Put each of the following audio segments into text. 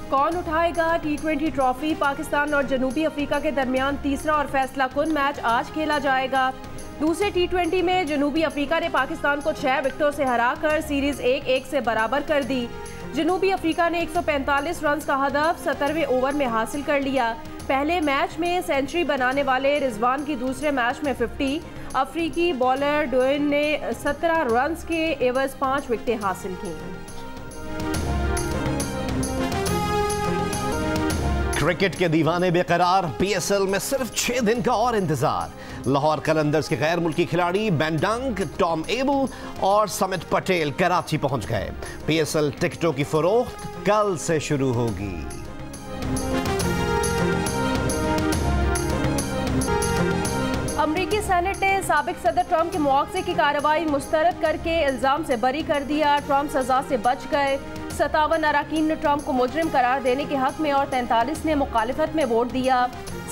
कौन उठाएगा T20 trophy? Pakistan और जनूबी अफ्रीका के दरमियान तीसरा और फैसला कुन मैच आज खेला जाएगा। दूसरे T20 में जनूबी अफ्रीका ने पाकिस्तान को 6 विकेटों से हराकर सीरीज 1-1 से बराबर कर दी। जनूबी अफ्रीका ने 145 रन का हदफ 17वें ओवर में हासिल कर लिया। पहले मैच में सेंचुरी बनाने वाले रिजवान की दूसरे मैच में 50। अफ्रीकी बॉलर डोइन ने 17 रन के एवज 5 विकेटें हासिल की। क्रिकेट के दीवाने बेकरार, PSL में सिर्फ 6 दिन का और इंतजार। लाहौर कलंदर्स के गैर मुल्की खिलाड़ी बेंडंग, टॉम एबल और समित पटेल कराची पहुंच गए। PSL टिकटों की फरोख्त कल से शुरू होगी। अमरीकी सेनेट ने साबिक सदर ट्रंप के मुआवजे की कार्रवाई मुस्तरद करके इल्जाम से बरी कर दिया। ट्रंप सजा से बच गए। 57 अराकीन ने ट्रंप को मुजरिम करार देने के हक में और 43 ने मुखालिफत में वोट दिया।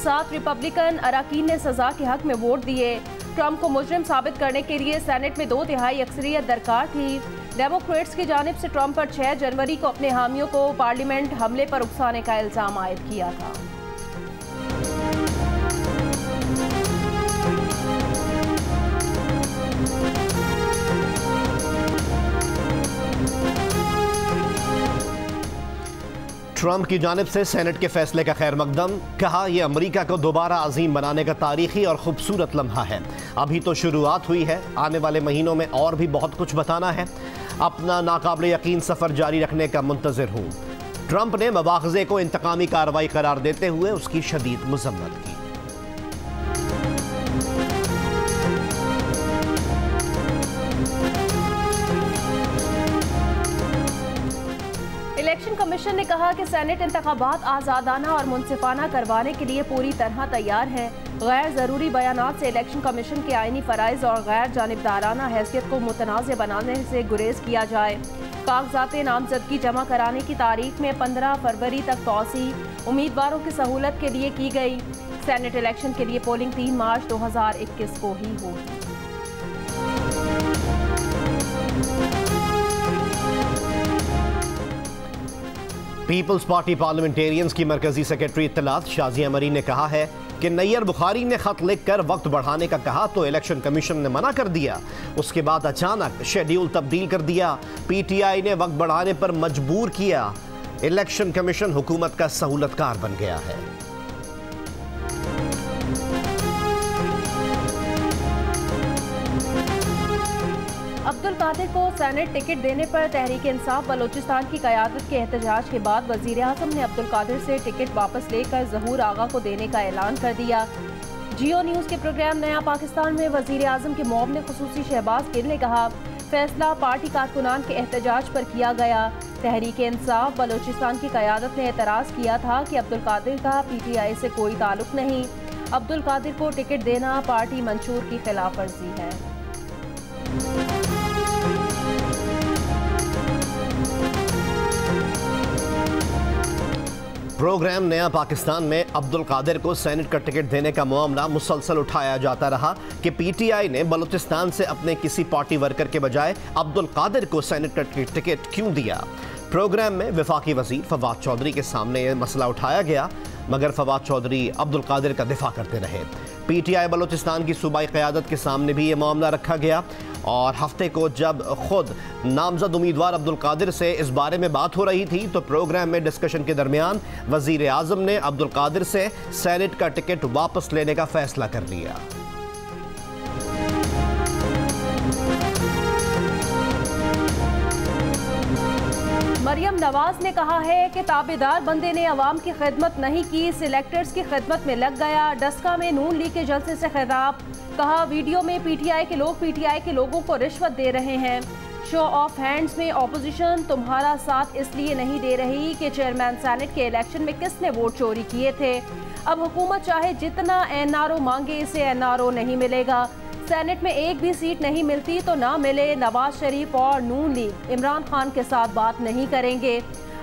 7 रिपब्लिकन अराकीन ने सजा के हक में वोट दिए। ट्रंप को मुजरिम साबित करने के लिए सेनेट में 2/3 अक्सरियत दरकार थी। डेमोक्रेट्स की जानिब से ट्रंप पर 6 जनवरी को अपने हामियों को पार्लियामेंट हमले पर उकसाने का इल्जाम आयद किया था। ट्रंप की जानिब से सेनेट के फैसले का खैर मकदम, कहा यह अमेरिका को दोबारा अजीम बनाने का तारीखी और खूबसूरत लम्हा है। अभी तो शुरुआत हुई है, आने वाले महीनों में और भी बहुत कुछ बताना है। अपना नाकाबिल यकीन सफर जारी रखने का मुंतजिर हूँ। ट्रंप ने मवाख़ज़े को इंतकामी कार्रवाई करार देते हुए उसकी शदीद मज़म्मत की। इलेक्शन कमीशन ने कहा कि सेनेट इंतखाबात आज़ादाना और मुनसिफाना करवाने के लिए पूरी तरह तैयार है। गैर ज़रूरी बयानात से इलेक्शन कमीशन के आईनी फ़राइज़ और गैर जानिबदाराना हैसियत को मुतनाज़ बनाने से गुरेज किया जाए। कागजात नामजदगी जमा कराने की तारीख में 15 फरवरी तक तौसी उम्मीदवारों की सहूलत के लिए की गई। सेनेट इलेक्शन के लिए पोलिंग 3 मार्च 2021 को ही होगी। पीपल्स पार्टी पार्लियामेंटेरियंस की मरकजी सेक्रेटरी इत्तलात शाजिया मरी ने कहा है कि नैयर बुखारी ने खत लिखकर वक्त बढ़ाने का कहा तो इलेक्शन कमीशन ने मना कर दिया। उसके बाद अचानक शेड्यूल तब्दील कर दिया। PTI ने वक्त बढ़ाने पर मजबूर किया। इलेक्शन कमीशन हुकूमत का सहूलतकार बन गया है। अब्दुल कादिर को सेनेट टिकट देने पर तहरीक इंसाफ बलोचिस्तान की क़यादत के एहतजाज के बाद वज़ीर आज़म ने अब्दुल कादिर से टिकट वापस लेकर ज़हूर आगा को देने का ऐलान कर दिया। जियो न्यूज़ के प्रोग्राम नया पाकिस्तान में वज़ीर आज़म के मुआविन खुसूसी शहबाज गिल ने कहा, फैसला पार्टी कारकुनान के एहतजाज पर किया गया। तहरीक इंसाफ बलोचिस्तान की क़यादत ने एतराज़ किया था कि अब्दुल कादिर का PTI से कोई ताल्लुक नहीं। अब्दुल कादिर को टिकट देना पार्टी मंशूर की खिलाफ वर्जी है। प्रोग्राम नया पाकिस्तान में अब्दुल कादिर को सेनेट का टिकट देने का मामला मुसलसल उठाया जाता रहा कि PTI ने बलूचिस्तान से अपने किसी पार्टी वर्कर के बजाय अब्दुल कादिर को सेनेट का टिकट क्यों दिया। प्रोग्राम में वफाकी वजीर फवाद चौधरी के सामने यह मसला उठाया गया, मगर फवाद चौधरी अब्दुल कादिर का दिफा करते रहे। PTI बलूचिस्तान की सूबाई क़यादत के सामने भी ये मामला रखा गया और हफ्ते को जब खुद नामजद उम्मीदवार अब्दुल कादिर से इस बारे में बात हो रही थी तो प्रोग्राम में डिस्कशन के दरमियान वज़ीर आज़म ने अब्दुल कादिर से सेनेट का टिकट वापस लेने का फैसला कर लिया। मरियम नवाज ने कहा है कि ताबेदार बंदे ने अवाम की खिदमत नहीं की, सिलेक्टर्स की खिदमत में लग गया। डस्का में नून लीग के जलसे से खिताब, कहा वीडियो में PTI के लोग PTI के लोगों को रिश्वत दे रहे हैं। शो ऑफ हैंड्स में ऑपोजिशन तुम्हारा साथ इसलिए नहीं दे रही कि चेयरमैन सेनेट के इलेक्शन में किसने वोट चोरी किए थे। अब हुकूमत चाहे जितना NRO मांगे इसे NRO नहीं मिलेगा। सेनेट में एक भी सीट नहीं मिलती तो ना मिले। नवाज शरीफ और नून लीग इमरान खान के साथ बात नहीं करेंगे।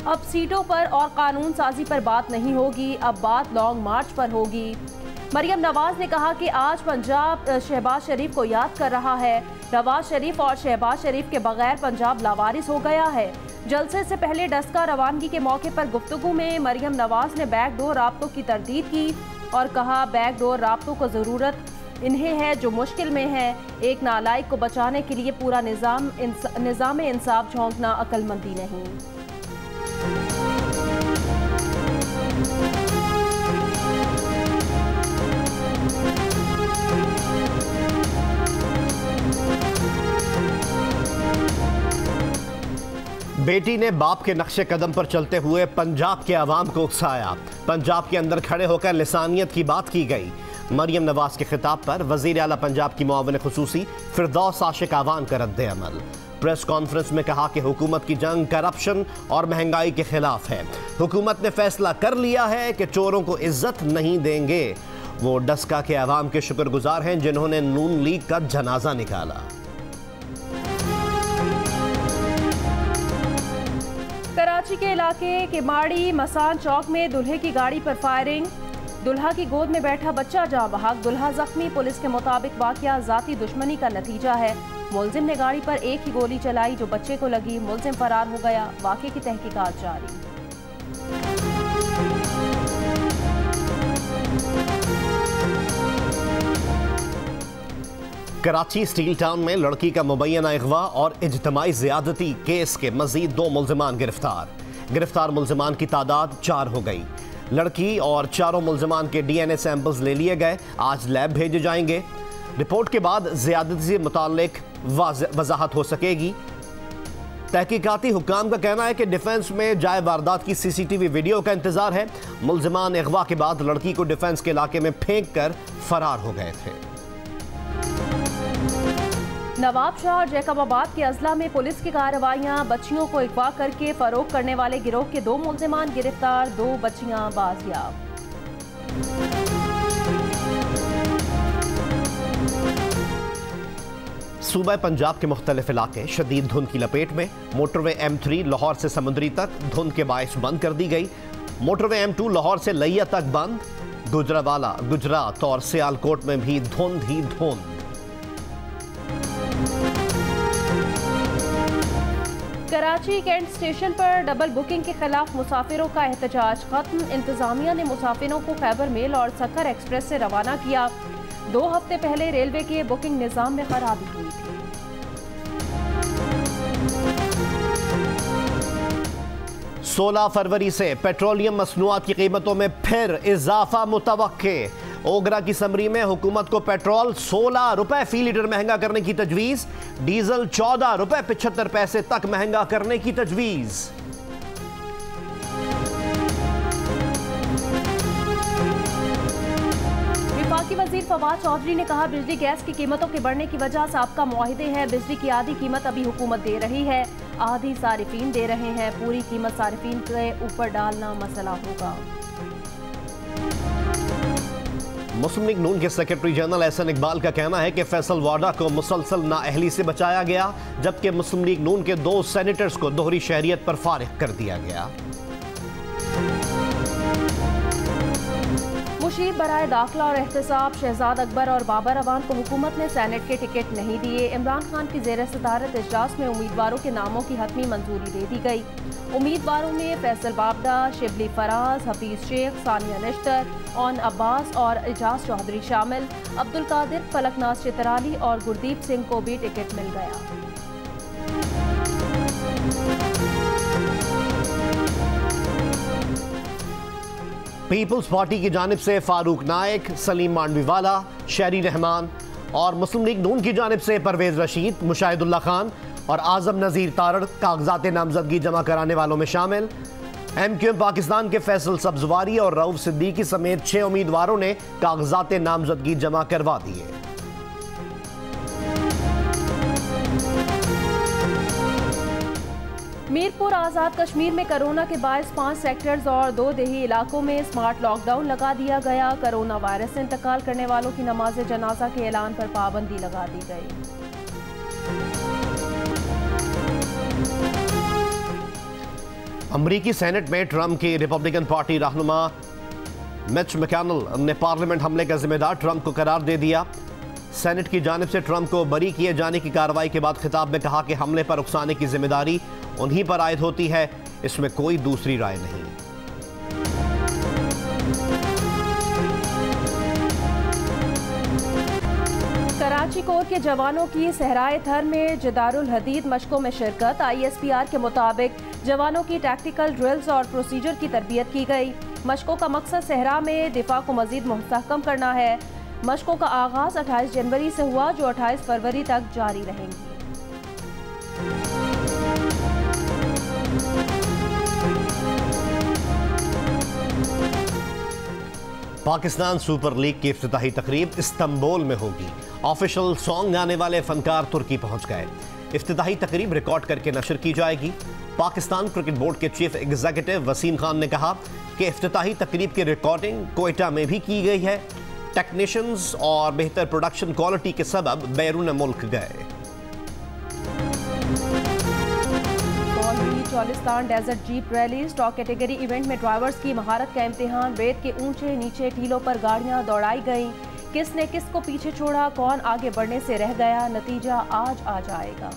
अब सीटों पर और कानून साजी पर बात नहीं होगी, अब बात लॉन्ग मार्च पर होगी। मरियम नवाज ने कहा कि आज पंजाब शहबाज शरीफ को याद कर रहा है। नवाज शरीफ और शहबाज शरीफ के बगैर पंजाब लावारिस हो गया है। जलसे से पहले डस्का रवानगी के मौके पर गुफ्तगू में मरियम नवाज ने बैकडोर राब्तों की तरदीद की और कहा, बैकडोर राब्तों को ज़रूरत इन्हें है जो मुश्किल में है। एक नालायक को बचाने के लिए पूरा निज़ाम इंसाफ झोंकना अक्लमंदी नहीं। बेटी ने बाप के नक्शे कदम पर चलते हुए पंजाब के अवाम को उकसाया। पंजाब के अंदर खड़े होकर लिसानियत की बात की गई। मरियम नवाज के खिताब पर वज़ीर आला पंजाब की मुआविन खुसूसी फिरदौस आशिक आवान का रद्द अमल। प्रेस कॉन्फ्रेंस में कहा कि हुकूमत की जंग करप्शन और महंगाई के खिलाफ है। हुकूमत ने फैसला कर लिया है कि चोरों को इज्जत नहीं देंगे। वो डस्का के अवाम के शुक्रगुजार हैं जिन्होंने नून लीग का जनाजा निकाला। कराची के इलाके के माड़ी मसान चौक में दुल्हे की गाड़ी पर फायरिंग। दुल्हा की गोद में बैठा बच्चा जाँ बहक, दुल्हा जख्मी। पुलिस के मुताबिक वाकया जाती दुश्मनी का नतीजा है। मुलजिम ने गाड़ी पर एक ही गोली चलाई जो बच्चे को लगी। मुलजिम फरार हो गया। वाकये की तहकीकात जारी। कराची स्टील टाउन में लड़की का मुबैना अगवा और इज्तमाई ज़्यादती केस के मजीद 2 मुल्जिमान गिरफ्तार मुल्जिमान की तादाद 4 हो गई। लड़की और चारों मुल्जिमान के DNA सैंपल्स ले लिए गए, आज लैब भेजे जाएंगे। रिपोर्ट के बाद ज़्यादती से मुताल्लिक वजाहत हो सकेगी। तहकीकाती हुक्काम का कहना है कि डिफेंस में जाए वारदात की CCTV वीडियो का इंतजार है। मुल्जिमान अगवा के बाद लड़की को डिफेंस के इलाके में फेंक कर फरार हो गए थे। नवाब शाह और जैकबाबाद के अजला में पुलिस की कार्रवाइयां। बच्चियों को अगवा करके फरोख्त करने वाले गिरोह के 2 मुल्जिमान गिरफ्तार, 2 बच्चियां बाजियाब। सूबा पंजाब के मुख्तलिफ इलाके शदीद धुंध की लपेट में। मोटरवे M3 लाहौर से समुद्री तक धुंध के बायस बंद कर दी गई। मोटरवे M2 लाहौर से लिया तक बंद। गुजरावाला, गुजरात और सियालकोट में भी धुंध ही धुंध। कराची कैंट स्टेशन पर डबल बुकिंग के खिलाफ मुसाफिरों का एहतजाज खत्म। इंतजामिया ने मुसाफिरों को खैबर मेल और सक्कर एक्सप्रेस से रवाना किया। 2 हफ्ते पहले रेलवे के बुकिंग निज़ाम में खराबी हुई थी। सोलह फरवरी से पेट्रोलियम मसनूआत की कीमतों में फिर इजाफा मुतवक्के। ओगरा की समरी में हुकूमत को पेट्रोल 16 रुपए फी लीटर महंगा करने की तजवीज़। डीजल 14 रुपए 75 पैसे तक महंगा करने की तजवीज़। वफाकी वजीर फवाद चौधरी ने कहा, बिजली गैस की कीमतों के बढ़ने की वजह साबका मुआहिदे हैं। बिजली की आधी कीमत अभी हुकूमत दे रही है, आधी सारिफीन दे रहे हैं। पूरी कीमत सारिफीन के ऊपर डालना मसला होगा। मुस्लिम लीग नून के सेक्रेटरी जनरल एहसन इकबाल का कहना है कि फैसल वाडा को मुसलसल नाअहली से बचाया गया, जबकि मुस्लिम लीग नून के 2 सेनेटर्स को दोहरी शहरियत पर फारिग कर दिया गया। मुशीब बराए दाखिला और एहतसाब शहजाद अकबर और बाबर अवान को हुकूमत ने सेनेट के टिकट नहीं दिए। इमरान खान की जेर सदारत इजलास में उम्मीदवारों के नामों की हतमी मंजूरी दे दी गई। उम्मीदवारों में फैसल बाबडा, शिबली फराज, हफीज शेख, सानिया नश्तर, ओन अब्बास और एजाज चौधरी शामिल। अब्दुल कादिर, फलकनाज चितराली और गुरदीप सिंह को भी टिकट मिल गया। पीपल्स पार्टी की जानिब से फारूक नाइक, सलीम मांडवीवाला, शहरी रहमान और मुस्लिम लीग नून की जानिब से परवेज रशीद, मुशाहिदुल्लाह खान और आजम नज़ीर तारड़ कागजात नामजदगी जमा कराने वालों में शामिल। MQM पाकिस्तान के फैसल सब्जवारी और रऊफ सिद्दीकी समेत 6 उम्मीदवारों ने कागजात नामजदगी जमा करवा दिए। मीरपुर आज़ाद कश्मीर में कोरोना के बायस 5 सेक्टर्स और 2 देही इलाकों में स्मार्ट लॉकडाउन लगा दिया गया। कोरोना वायरस से इंतकाल करने वालों की नमाज जनाजा के ऐलान पर पाबंदी लगा दी गई। अमरीकी सेनेट में ट्रंप की रिपब्लिकन पार्टी रहनुमा मिच मैकॉनेल ने पार्लियामेंट हमले का जिम्मेदार ट्रंप को करार दे दिया। सेनेट की जानिब से ट्रंप को बरी किए जाने की कार्रवाई के बाद खिताब में कहा कि हमले पर उकसाने की जिम्मेदारी उन्हीं पर आयद होती है, इसमें कोई दूसरी राय नहीं। कराची कोर के जवानों की सहराए थर में जदारुल हदीद मशकों में शिरकत। ISPR के मुताबिक जवानों की टैक्टिकल ड्रिल्स और प्रोसीजर की तरबियत की गई। मशकों का मकसद सहरा में दिफा को मजीद मुस्तहकम करना है। मशकों का आगाज 28 जनवरी से हुआ, जो 28 फरवरी तक जारी रहेंगी। पाकिस्तान सुपर लीग की इफ्तिताही तकरीब इस्तांबुल में होगी। ऑफिशियल सॉन्ग गाने वाले फनकार तुर्की पहुंच गए। इफ्तिताही तकरीब रिकॉर्ड करके नशर की जाएगी। पाकिस्तान क्रिकेट बोर्ड के चीफ एग्जीक्यूटिव वसीम खान ने कहा कि इफ्तिताही तकरीब की रिकॉर्डिंग कोयटा में भी की गई है। टेक्नीशियंस और बेहतर प्रोडक्शन क्वालिटी के सबब बैरून मुल्क गए। Cholistan desert jeep rally stock category event में ड्राइवर्स की महारत का इम्तिहान। रेत के ऊंचे नीचे टीलों पर गाड़ियां दौड़ाई गईं। किसने किसको पीछे छोड़ा, कौन आगे बढ़ने से रह गया, नतीजा आज आ जाएगा।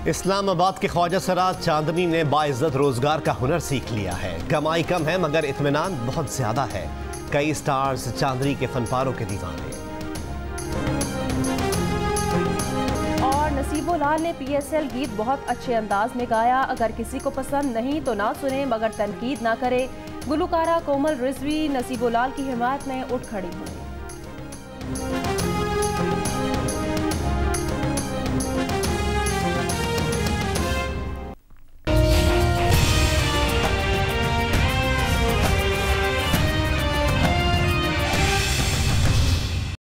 इस्लामाबाद के ख्वाजा सराज चांदनी ने बाइज्जत रोजगार का हुनर सीख लिया है। कमाई कम है मगर इत्मीनान बहुत ज्यादा है। कई स्टार्स चांदनी के फनपारों के दीवाने। और नसीबुलाल ने PSL गीत बहुत अच्छे अंदाज में गाया। अगर किसी को पसंद नहीं तो ना सुने मगर तनकीद ना करे। गुलकारा कोमल रिजवी नसीबुलाल की हिमायत में उठ खड़ी हुई।